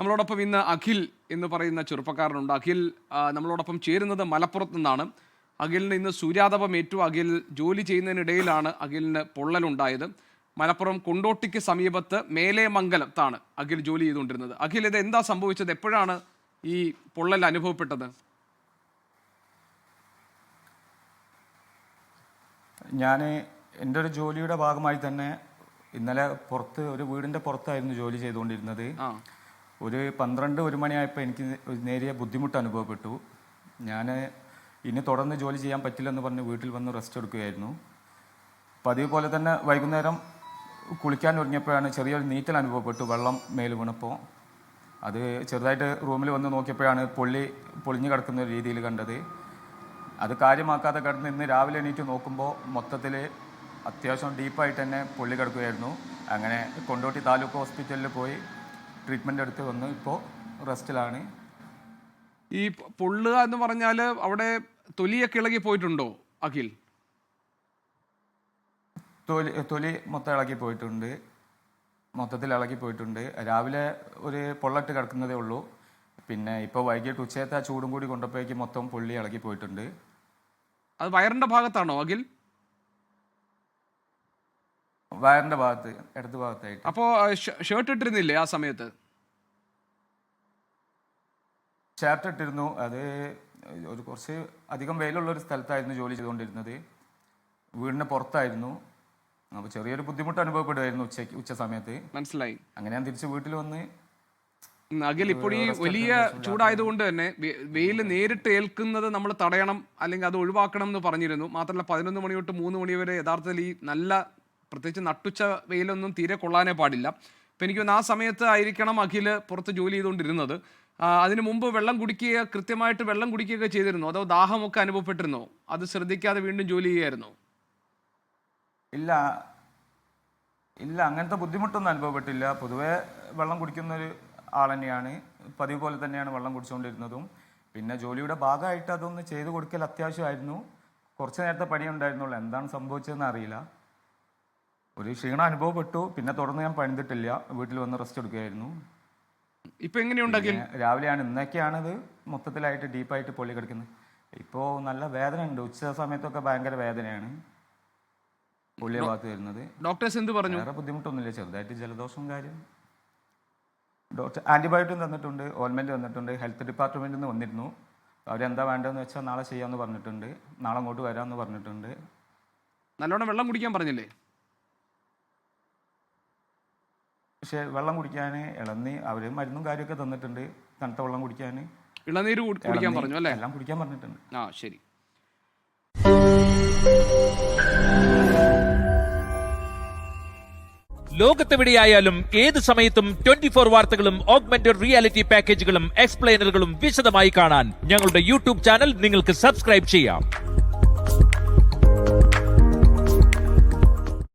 നമ്മളോടൊപ്പം ഇന്ന് അഖിൽ എന്ന് പറയുന്ന ചെറുപ്പക്കാരനുണ്ട്. അഖിൽ നമ്മളോടൊപ്പം ചേരുന്നത് മലപ്പുറത്ത് നിന്നാണ്. അഖിലിന് ഇന്ന് സൂര്യാതപം ഏറ്റു. അഖിൽ ജോലി ചെയ്യുന്നതിനിടയിലാണ് അഖിലിന് പൊള്ളലുണ്ടായത്. മലപ്പുറം കൊണ്ടോട്ടിക്ക് സമീപത്ത് മേലേമംഗലത്താണ് അഖിൽ ജോലി ചെയ്തുകൊണ്ടിരുന്നത്. അഖിൽ, ഇത് എന്താ സംഭവിച്ചത്? എപ്പോഴാണ് ഈ പൊള്ളൽ അനുഭവപ്പെട്ടത്? ഞാൻ എൻ്റെ ഒരു ജോലിയുടെ ഭാഗമായി തന്നെ ഇന്നലെ ഒരു വീടിൻ്റെ പുറത്തായിരുന്നു ജോലി ചെയ്തുകൊണ്ടിരുന്നത്. ഒരു 12-1 മണിയായപ്പോൾ എനിക്ക് നേരിയ ബുദ്ധിമുട്ട് അനുഭവപ്പെട്ടു. ഞാൻ ഇനി തുടർന്ന് ജോലി ചെയ്യാൻ പറ്റില്ലെന്ന് പറഞ്ഞ് വീട്ടിൽ വന്ന് റെസ്റ്റ് എടുക്കുകയായിരുന്നു. പതിവ് പോലെ തന്നെ വൈകുന്നേരം കുളിക്കാൻ ഒരുങ്ങിയപ്പോഴാണ് ചെറിയൊരു നീറ്റൽ അനുഭവപ്പെട്ടു. വെള്ളം മേൽ വീണപ്പോൾ അത് ചെറുതായിട്ട് റൂമിൽ വന്ന് നോക്കിയപ്പോഴാണ് പൊളിഞ്ഞു കിടക്കുന്ന ഒരു രീതിയിൽ കണ്ടത്. അത് കാര്യമാക്കാതെ കിടന്ന് ഇന്ന് രാവിലെ എണീറ്റ് നോക്കുമ്പോൾ മൊത്തത്തിൽ അത്യാവശ്യം ഡീപ്പായിട്ട് തന്നെ പൊള്ളി കിടക്കുകയായിരുന്നു. അങ്ങനെ കൊണ്ടോട്ടി താലൂക്ക് ഹോസ്പിറ്റലിൽ പോയി ട്രീറ്റ്മെൻറ്റ് എടുത്ത് വന്ന് ഇപ്പോൾ റെസ്റ്റിലാണ്. ഈ പൊള്ളുക എന്ന് പറഞ്ഞാൽ അവിടെ തൊലിയൊക്കെ ഇളകി പോയിട്ടുണ്ടോ അഖിൽ? തൊലി മൊത്തം ഇളകി പോയിട്ടുണ്ട്, മൊത്തത്തിൽ ഇളകി പോയിട്ടുണ്ട്. രാവിലെ ഒരു പൊള്ളട്ട് കിടക്കുന്നതേ ഉള്ളൂ. പിന്നെ ഇപ്പോൾ വൈകിട്ട് ഉച്ചയത്തെ ആ ചൂടും കൂടി കൊണ്ടപ്പോഴേക്ക് മൊത്തം പൊള്ളി ഇളകി പോയിട്ടുണ്ട്. അത് വയറിൻ്റെ ഭാഗത്താണോ അഖിൽ? വയറിൻ്റെ ഭാഗത്ത്, ഇടത് ഭാഗത്തായിട്ട്. അപ്പോൾ ഷർട്ട് ഇട്ടിരുന്നില്ലേ ആ സമയത്ത്? ഷർട്ട് ഇട്ടിരുന്നു. അത് കുറച്ച് അധികം വെയിലുള്ള ഒരു സ്ഥലത്തായിരുന്നു ജോലി ചെയ്തുകൊണ്ടിരുന്നത്. വീടിന് പുറത്തായിരുന്നു. അപ്പോൾ ചെറിയൊരു ബുദ്ധിമുട്ട് അനുഭവപ്പെടുമായിരുന്നു ഉച്ച സമയത്ത്. മനസ്സിലായി. അങ്ങനെ ഞാൻ തിരിച്ച് വീട്ടിൽ വന്ന്. അഖിൽ, ഇപ്പോൾ ഈ വലിയ ചൂടായതുകൊണ്ട് തന്നെ വെയിൽ നേരിട്ട് ഏൽക്കുന്നത് നമ്മൾ തടയണം, അല്ലെങ്കിൽ അത് ഒഴിവാക്കണം എന്ന് പറഞ്ഞിരുന്നു. മാത്രമല്ല 11 മണി തൊട്ട് 3 മണി വരെ യഥാർത്ഥത്തിൽ ഈ നല്ല പ്രത്യേകിച്ച് നട്ടുച്ച വെയിലൊന്നും തീരെ കൊള്ളാനേ പാടില്ല. അപ്പം എനിക്ക് തോന്നുന്നു ആ സമയത്ത് ആയിരിക്കണം അഖിൽ പുറത്ത് ജോലി ചെയ്തുകൊണ്ടിരുന്നത്. അതിനു മുമ്പ് കൃത്യമായിട്ട് വെള്ളം കുടിക്കുകയൊക്കെ ചെയ്തിരുന്നു? അതോ ദാഹമൊക്കെ അനുഭവപ്പെട്ടിരുന്നോ? അത് ശ്രദ്ധിക്കാതെ വീണ്ടും ജോലി ചെയ്യായിരുന്നോ? ഇല്ല, അങ്ങനത്തെ ബുദ്ധിമുട്ടൊന്നും അനുഭവപ്പെട്ടില്ല. പൊതുവെ വെള്ളം കുടിക്കുന്നൊരു ആൾ തന്നെയാണ്. പതിവ് പോലെ തന്നെയാണ് വെള്ളം കുടിച്ചുകൊണ്ടിരുന്നതും. പിന്നെ ജോലിയുടെ ഭാഗമായിട്ട് അതൊന്ന് ചെയ്തു കൊടുക്കൽ അത്യാവശ്യമായിരുന്നു. കുറച്ച് നേരത്തെ പണിയുണ്ടായിരുന്നുള്ളൂ. എന്താണ് സംഭവിച്ചതെന്ന് അറിയില്ല. ഒരു ക്ഷീണം അനുഭവപ്പെട്ടു. പിന്നെ തുടർന്ന് ഞാൻ പണിതിട്ടില്ല, വീട്ടിൽ വന്ന് റെസ്റ്റ് എടുക്കുകയായിരുന്നു. ഇപ്പൊ എങ്ങനെയുണ്ടെങ്കിൽ രാവിലെയാണ് ഇന്നൊക്കെയാണത് മൊത്തത്തിലായിട്ട് ഡീപ്പായിട്ട് പൊള്ളി കിടക്കുന്നത്. ഇപ്പോൾ നല്ല വേദന ഉണ്ട്. ഉച്ച സമയത്തൊക്കെ ഭയങ്കര വേദനയാണ് പൊള്ളിയ ഭാഗത്ത് വരുന്നത്. ഡോക്ടേഴ്സ് എന്ത് പറഞ്ഞു? വേറെ ബുദ്ധിമുട്ടൊന്നുമില്ല, ചെറുതായിട്ട് ജലദോഷം കാര്യം. ഡോക്ടർ ആൻറ്റിബയോട്ടിക് തന്നിട്ടുണ്ട്, ഓയിൻമെൻറ്റ് തന്നിട്ടുണ്ട്. ഹെൽത്ത് ഡിപ്പാർട്ട്മെൻറ്റിൽ നിന്ന് വന്നിരുന്നു. അവരെന്താ വേണ്ടതെന്ന് വെച്ചാൽ നാളെ ചെയ്യാമെന്ന് പറഞ്ഞിട്ടുണ്ട്. നാളെ അങ്ങോട്ട് വരാമെന്ന് പറഞ്ഞിട്ടുണ്ട്. നല്ലോണം വെള്ളം കുടിക്കാൻ പറഞ്ഞില്ലേ? പക്ഷേ വെള്ളം കുടിക്കാൻ അവർ മരുന്നും കാര്യമൊക്കെ തന്നിട്ടുണ്ട്. തണുത്ത വെള്ളം കുടിക്കാൻ, ഇളനീര് കുടിക്കാൻ പറഞ്ഞു അല്ലേ? എല്ലാം കുടിക്കാൻ പറഞ്ഞിട്ടുണ്ട്. ശരി. ലോകത്തെവിടെയായാലും ഏത് സമയത്തും 24 വാർത്തകളും ഓഗ്മെന്റഡ് റിയാലിറ്റി പാക്കേജുകളും എക്സ്പ്ലെയിനറുകളും വിശദമായി കാണാൻ ഞങ്ങളുടെ യൂട്യൂബ് ചാനൽ നിങ്ങൾക്ക് സബ്സ്ക്രൈബ് ചെയ്യാം.